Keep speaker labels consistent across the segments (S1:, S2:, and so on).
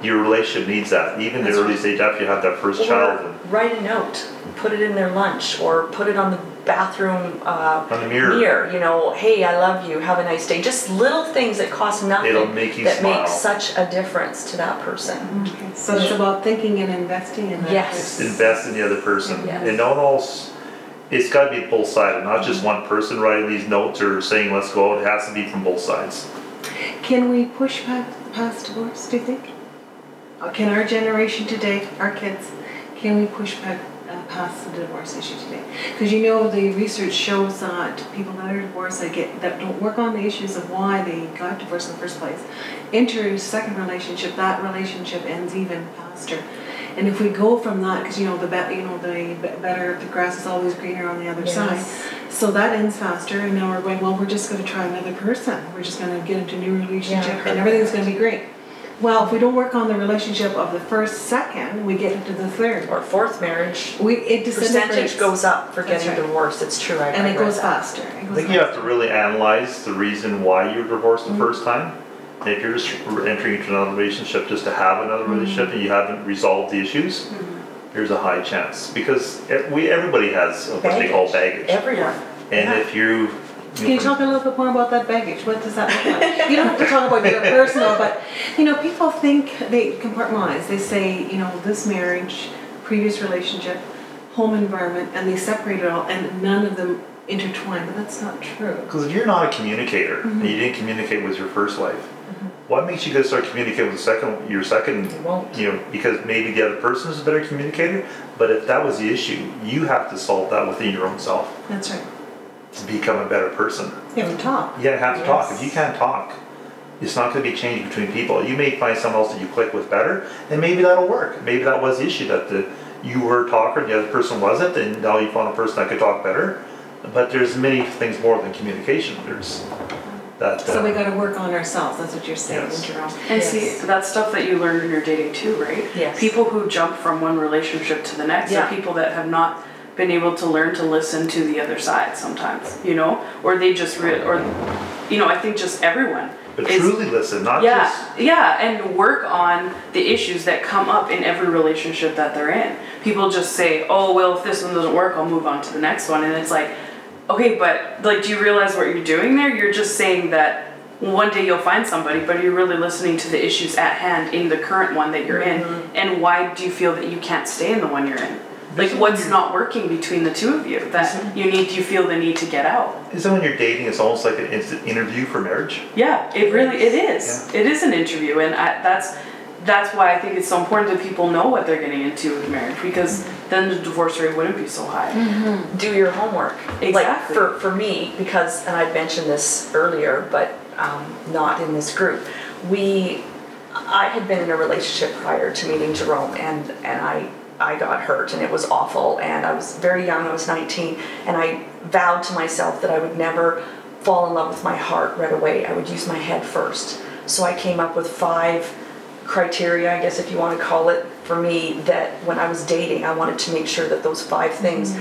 S1: Your relationship needs that. Even in the early stage after you have that first child. And
S2: write a note, put it in their lunch, or put it on the bathroom
S1: on the mirror.
S2: You know, hey, I love you, have a nice day. Just little things that cost nothing.
S1: It'll make you
S2: that
S1: smile.
S2: Make such a difference to that person.
S3: Okay. So it's about thinking and investing in that.
S2: Yes.
S1: Invest in the other person.
S2: Yes.
S1: And don't all. It's got to be both sides, not just one person writing these notes or saying let's go out. It has to be from both sides.
S3: Can we push past divorce, do you think? Can our generation today, our kids, can we push back past the divorce issue today? Because you know the research shows that people that are divorced, that don't work on the issues of why they got divorced in the first place, enter a second relationship, that relationship ends even faster. And if we go from that, because the better, the grass is always greener on the other side. So that ends faster, and now we're going, well, we're just going to try another person. We're just going to get into a new relationship, and everything's going to be great. Well, if we don't work on the relationship of the first, second, we get into the third
S2: or fourth marriage.
S3: It
S2: percentage goes up for getting divorced. It's true.
S3: And it goes faster.
S1: I think you have to really analyze the reason why you were divorced the first time. And if you're just entering into another relationship just to have another relationship and you haven't resolved the issues, there's a high chance. Because everybody has what they call baggage.
S2: Everyone.
S1: And if you...
S3: Can you talk a little bit more about that baggage? What does that look like? You don't have to talk about your personal, but people think they compartmentalize. They say, this marriage, previous relationship, home environment, and they separate it all, and none of them intertwine. But that's not true.
S1: Because if you're not a communicator and you didn't communicate with your first wife, what makes you guys start communicating with your second?
S2: You won't.
S1: Because maybe the other person is a better communicator. But if that was the issue, you have to solve that within your own self.
S3: That's right.
S1: To become a better person.
S3: You have to talk.
S1: You have to talk. If you can't talk, it's not going to be change between people. You may find someone else that you click with better, and maybe that'll work. Maybe that was the issue, that you were a talker and the other person wasn't, and now you found a person that could talk better. But there's many things more than communication. There's that.
S3: So we got to work on ourselves. That's what you're saying, Jerome.
S4: And see, that's stuff that you learn when you're dating too, right?
S2: Yes.
S4: People who jump from one relationship to the next are people that have not been able to learn to listen to the other side sometimes, or they just I think just everyone.
S1: But truly listen, not just...
S4: Yeah, and work on the issues that come up in every relationship that they're in. People just say, oh, well, if this one doesn't work, I'll move on to the next one. And it's like, okay, but do you realize what you're doing there? You're just saying that one day you'll find somebody, but you're really listening to the issues at hand in the current one that you're in. And why do you feel that you can't stay in the one you're in? What's not working between the two of you that you feel the need to get out?
S1: Isn't when you're dating, it's almost like an instant interview for marriage?
S4: Yeah, it is. Yeah. It is an interview, and that's why I think it's so important that people know what they're getting into with marriage, because then the divorce rate wouldn't be so high.
S2: Do your homework.
S4: Exactly.
S2: Like for me, because, and I mentioned this earlier, but not in this group, I had been in a relationship prior to meeting Jerome, and I got hurt, and it was awful, and I was very young, I was 19, and I vowed to myself that I would never fall in love with my heart right away. I would use my head first. So I came up with 5 criteria, I guess if you want to call it, for me, that when I was dating, I wanted to make sure that those 5 things,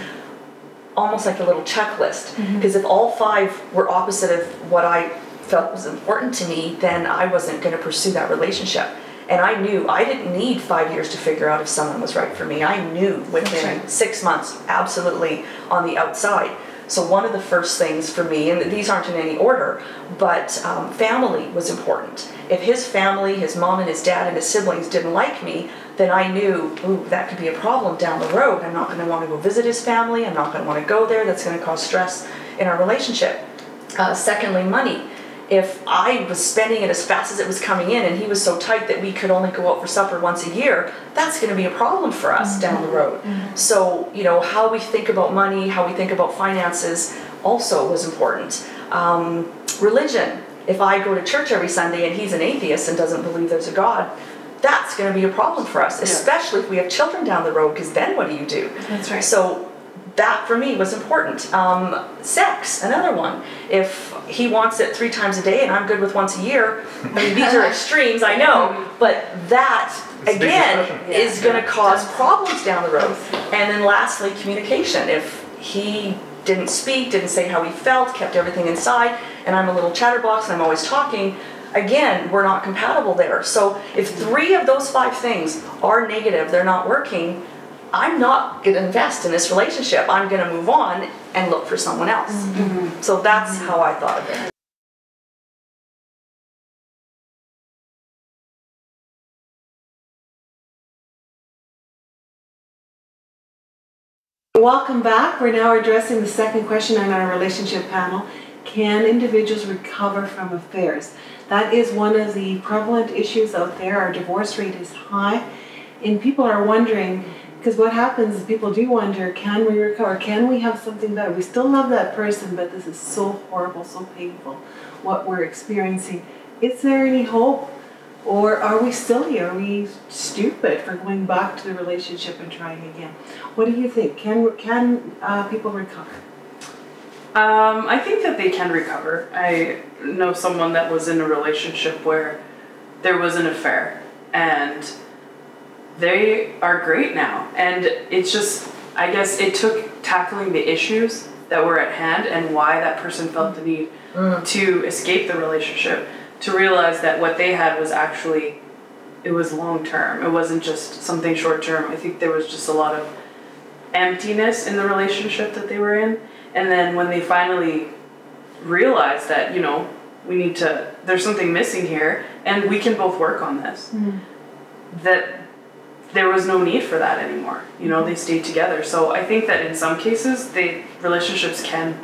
S2: almost like a little checklist, because if all 5 were opposite of what I felt was important to me, then I wasn't going to pursue that relationship. And I knew I didn't need 5 years to figure out if someone was right for me. I knew within 6 months, absolutely, on the outside. So one of the first things for me, and these aren't in any order, but family was important. If his family, his mom and his dad and his siblings didn't like me, then I knew, ooh, that could be a problem down the road. I'm not going to want to go visit his family. I'm not going to want to go there. That's going to cause stress in our relationship. Secondly, money. If I was spending it as fast as it was coming in and he was so tight that we could only go out for supper once a year, that's going to be a problem for us down the road. So, how we think about money, how we think about finances also was important. Religion. If I go to church every Sunday and he's an atheist and doesn't believe there's a God, that's going to be a problem for us, especially if we have children down the road, because then what do you do?
S3: That's right.
S2: So that for me was important. Sex, another one. If he wants it 3 times a day and I'm good with once a year, I mean, these are extremes, I know, but that, again, is going to cause problems down the road. And then lastly, communication. If he didn't speak, didn't say how he felt, kept everything inside, and I'm a little chatterbox and I'm always talking, again, we're not compatible there. So if 3 of those 5 things are negative, they're not working, I'm not going to invest in this relationship. I'm going to move on and look for someone else. So that's how I thought of it.
S3: Welcome back. We're now addressing the second question on our relationship panel. Can individuals recover from affairs? That is one of the prevalent issues out there. Our divorce rate is high, and people are wondering, because what happens is people do wonder, can we recover? Can we have something better? We still love that person, but this is so horrible, so painful, what we're experiencing. Is there any hope? Or are we silly? Are we stupid for going back to the relationship and trying again? What do you think? Can people recover?
S4: I think that they can recover. I know someone that was in a relationship where there was an affair, and they are great now. And it's just, I guess it took tackling the issues that were at hand and why that person felt the need to escape the relationship, to realize that what they had was actually, it was long term. It wasn't just something short term. I think there was just a lot of emptiness in the relationship that they were in. And then when they finally realized that, you know, we need to, there's something missing here and we can both work on this, that there was no need for that anymore. You know, they stayed together. So I think that in some cases, relationships can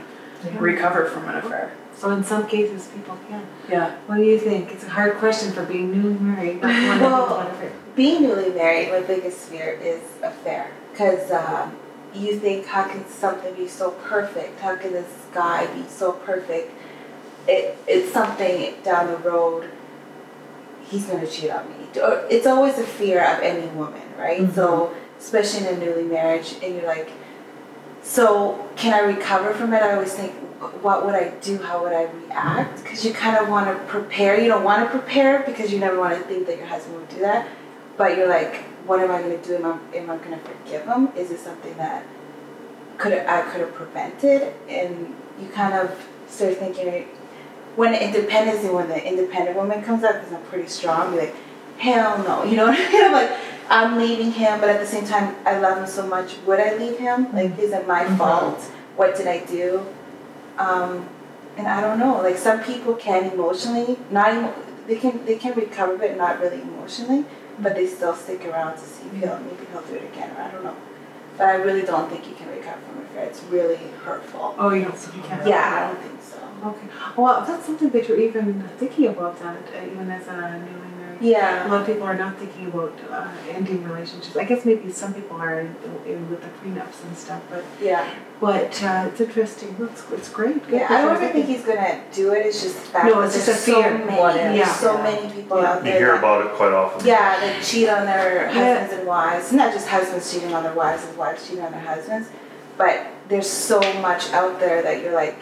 S4: recover from an affair.
S3: So in some cases, people can.
S4: Yeah.
S3: What do you think? It's a hard question for being newly married.
S5: Well, being newly married, my biggest fear is affair. Because you think, how can something be so perfect? How can this guy be so perfect? It's something down the road, he's going to cheat on me. It's always a fear of any woman, right? So, especially in a newly marriage, and you're like, so can I recover from it? I always think, what would I do? How would I react? Because you kind of want to prepare. You don't want to prepare because you never want to think that your husband would do that. But you're like, what am I going to do? Am I going to forgive him? Is it something that I could have prevented? And you kind of start thinking, when the independent woman comes up, because I'm pretty strong, you're like, hell no. You know what I mean? I'm like, I'm leaving him, but at the same time, I love him so much. Would I leave him? Like, is it my fault? What did I do? And I don't know. Like, some people can emotionally, they can recover, but not really emotionally. But they still stick around to see if maybe he'll do it again, or I don't know. But I really don't think you can recover from an affair. It's really hurtful.
S3: Oh, you don't think you can?
S5: Yeah, I don't think so.
S3: Okay. Well, that's something that you're even thinking about, that even as a newly married.
S5: Yeah.
S3: A lot of people are not thinking about ending relationships. I guess maybe some people are in with the prenups and stuff, but
S5: yeah.
S3: But it's interesting. It's great. Good.
S5: Yeah, I don't ever think he's gonna do it. It's just the fact
S3: no, it's just a fear.
S5: There's so many people out there.
S1: You hear about it quite often.
S5: Yeah, that cheat on their husbands and wives. Not just husbands cheating on their wives and wives cheating on their husbands, but there's so much out there that you're like,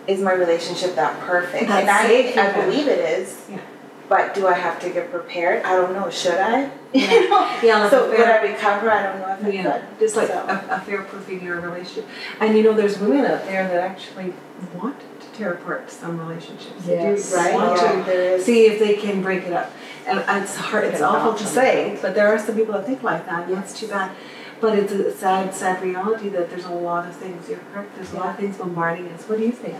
S5: is my relationship that perfect?
S3: That's
S5: and I believe it is.
S3: Yeah.
S5: But do I have to get prepared? I don't know. Should I?
S3: Yeah. Like
S5: so would I recover? I don't know if I could.
S3: Just like a fair proofing your relationship. And you know, there's women out there that actually want to tear apart some relationships.
S2: Yes.
S3: They do want to see if they can break it up. And it's hard. It's awful to say, but there are some people that think like that. And that's too bad. But it's a sad reality that there's a lot of things. You're correct. There's a lot of things bombarding us. What do you think?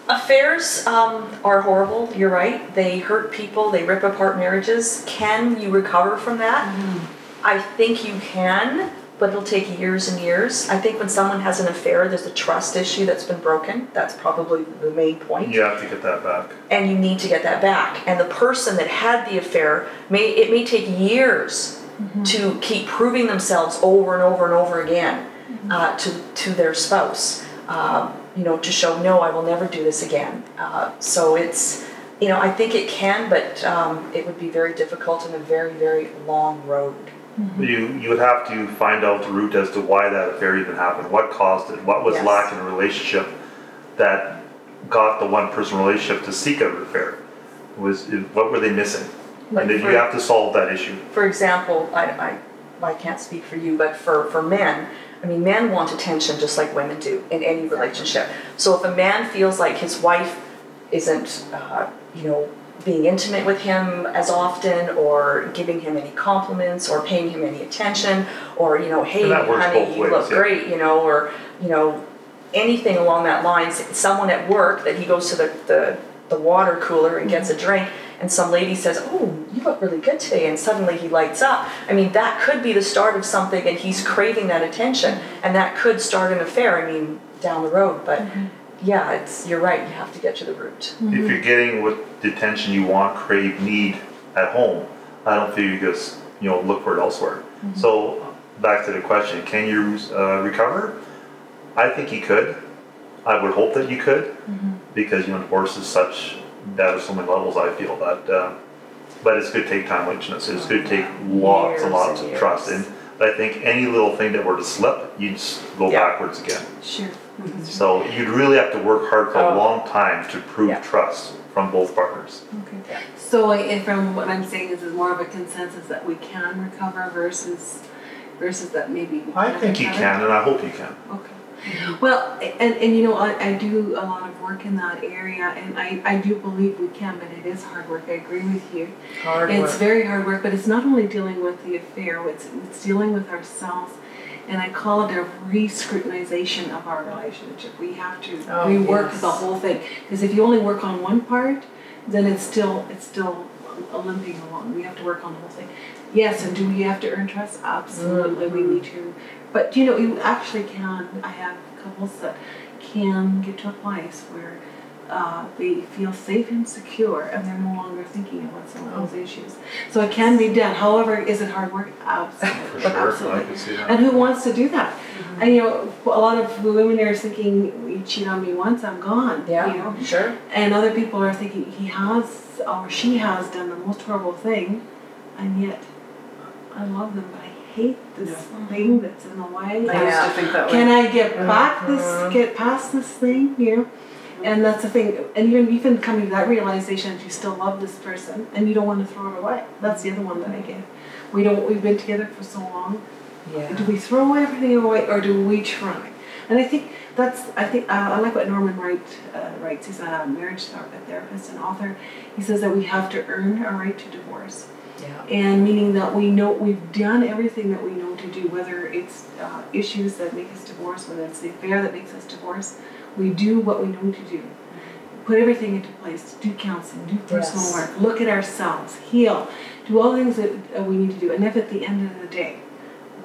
S2: Affairs are horrible, you're right. They hurt people, they rip apart marriages. Can you recover from that? I think you can, but it'll take years and years. I think when someone has an affair, there's a trust issue that's been broken. That's probably the main point.
S1: You have to get that back.
S2: And you need to get that back. And the person that had the affair, it may take years to keep proving themselves over and over and over again to their spouse. To show, no, I will never do this again. So it's, I think it can, but it would be very difficult and a very, very long road.
S1: You would have to find out the root as to why that affair even happened, what caused it, what was lacking in a relationship that got the one-person relationship to seek out an affair. What were they missing? And then you have to solve that issue.
S2: For example, I can't speak for you, but for men, men want attention just like women do in any relationship. So if a man feels like his wife isn't, being intimate with him as often, or giving him any compliments, or paying him any attention, or, hey,
S1: And that works
S2: honey,
S1: both
S2: you
S1: ways,
S2: look
S1: yeah.
S2: great, or, anything along that line. Someone at work that he goes to the water cooler and gets a drink, and some lady says, oh, you look really good today, and suddenly he lights up. I mean, that could be the start of something, and he's craving that attention, and that could start an affair, down the road. But yeah, you're right, you have to get to the root.
S1: If you're getting what the attention you want, crave, need at home, I don't feel you just, look for it elsewhere. So back to the question, can you recover? I think you could. I would hope that you could, because divorce is such bad at so many levels. I feel that, but it's going to take time, like Janette said. It's going to take lots and lots of trust. And I think any little thing that were to slip, you'd just go backwards again.
S3: Sure.
S1: So you'd really have to work hard for a long time to prove trust from both partners.
S3: Okay. So and from what I'm saying is more of a consensus that we can recover versus that maybe we
S1: I
S3: can't
S1: think you
S3: recover?
S1: can, and I hope you can.
S3: Okay. Well, and I do a lot of work in that area, and I do believe we can, but it is hard work. I agree with you.
S2: Hard
S3: It's
S2: work.
S3: very hard work, but it's not only dealing with the affair, it's dealing with ourselves. And I call it a re-scrutinization of our relationship. We have to rework the whole thing. Because if you only work on one part, then it's still limping along. We have to work on the whole thing. Yes, and do we have to earn trust? Absolutely, we need to. But you actually can. I have couples that can get to a place where they feel safe and secure, and they're no longer thinking about some of those issues. So it can be done. However, is it hard work? Absolutely.
S1: For sure,
S3: Absolutely.
S1: I can see that.
S3: And who wants to do that? And a lot of women are thinking, you cheat on me once, I'm gone.
S2: Yeah, sure.
S3: And other people are thinking he has or she has done the most horrible thing, and yet I love them, but I hate this thing that's in the way.
S4: I used to think that way.
S3: Can I get past this thing? And that's the thing. And even coming to that realization that you still love this person and you don't want to throw it away. That's the other one that I get. We've been together for so long.
S2: Yeah.
S3: Do we throw everything away, or do we try? And I think I like what Norman Wright writes. He's a marriage therapist and author. He says that we have to earn our right to divorce.
S2: Yeah.
S3: And meaning that we know we've done everything that we know to do, whether it's issues that make us divorce, whether it's the affair that makes us divorce. We do what we know to do. Put everything into place. Do counseling. Do personal work. Look at ourselves. Heal. Do all the things that we need to do. And if at the end of the day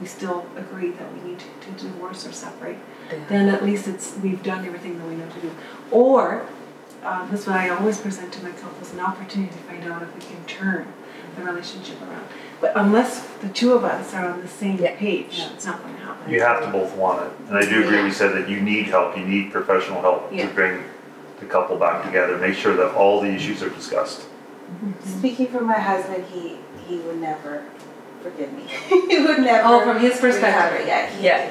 S3: we still agree that we need to divorce or separate, then at least we've done everything that we know to do. Or that's what I always present to my couples, an opportunity to find out if we can turn the relationship around. But unless the two of us are on the same page, it's not going to happen.
S1: You have to both want it. And I do agree, we said that you need help, you need professional help to bring the couple back together, make sure that all the issues are discussed.
S5: Speaking for my husband, he would never forgive me. He would never.
S3: Oh, from his perspective.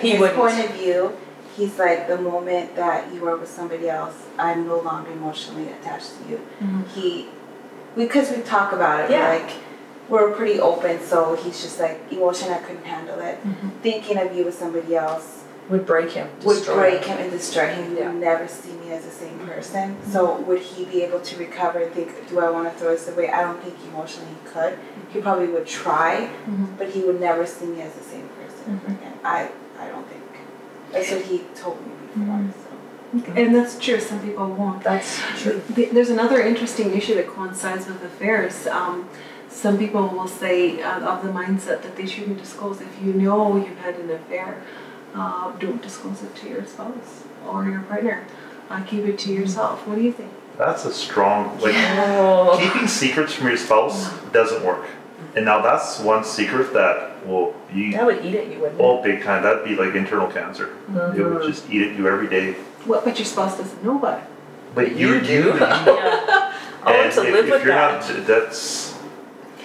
S2: He
S5: his
S2: wouldn't.
S5: point of view, he's like, the moment that you are with somebody else, I'm no longer emotionally attached to you. Because we talk about it, we're pretty open, so he's just like, emotion, I couldn't handle it. Thinking of you with somebody else
S2: would break him.
S5: would break him and destroy him. He would never see me as the same person. So would he be able to recover and think, do I want to throw this away? I don't think emotionally he could. He probably would try, but he would never see me as the same person again. I don't think. That's what he told me before. So.
S3: And that's true. Some people won't.
S2: That's true.
S3: There's another interesting issue that coincides with affairs. Some people will say of the mindset that they shouldn't disclose. If you know you've had an affair, don't disclose it to your spouse or your partner. Keep it to yourself. What do you think?
S1: That's a strong, keeping secrets from your spouse doesn't work. And now that's one secret that
S2: that would eat at you, wouldn't it?
S1: Oh, big time. That'd be like internal cancer. It would just eat at you every day.
S3: Well, but your spouse doesn't know about it.
S1: But you
S2: do.
S1: And
S2: to live
S1: if
S2: with
S1: you're
S2: that.
S1: not,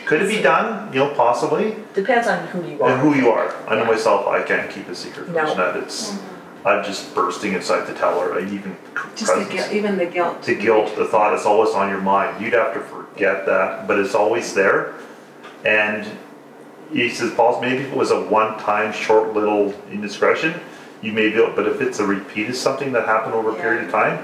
S1: could it be done? Possibly.
S2: Depends on who you are.
S1: And who you are. I know myself, I can't keep a secret from
S2: No.
S1: Jeanette. I'm just bursting inside to tell her. Even
S3: Even the guilt.
S1: The guilt, the thought is always on your mind. You'd have to forget that, but it's always there. And he says, maybe if it was a one-time short little indiscretion, you may be able, but if it's a repeat of something that happened over a period of time,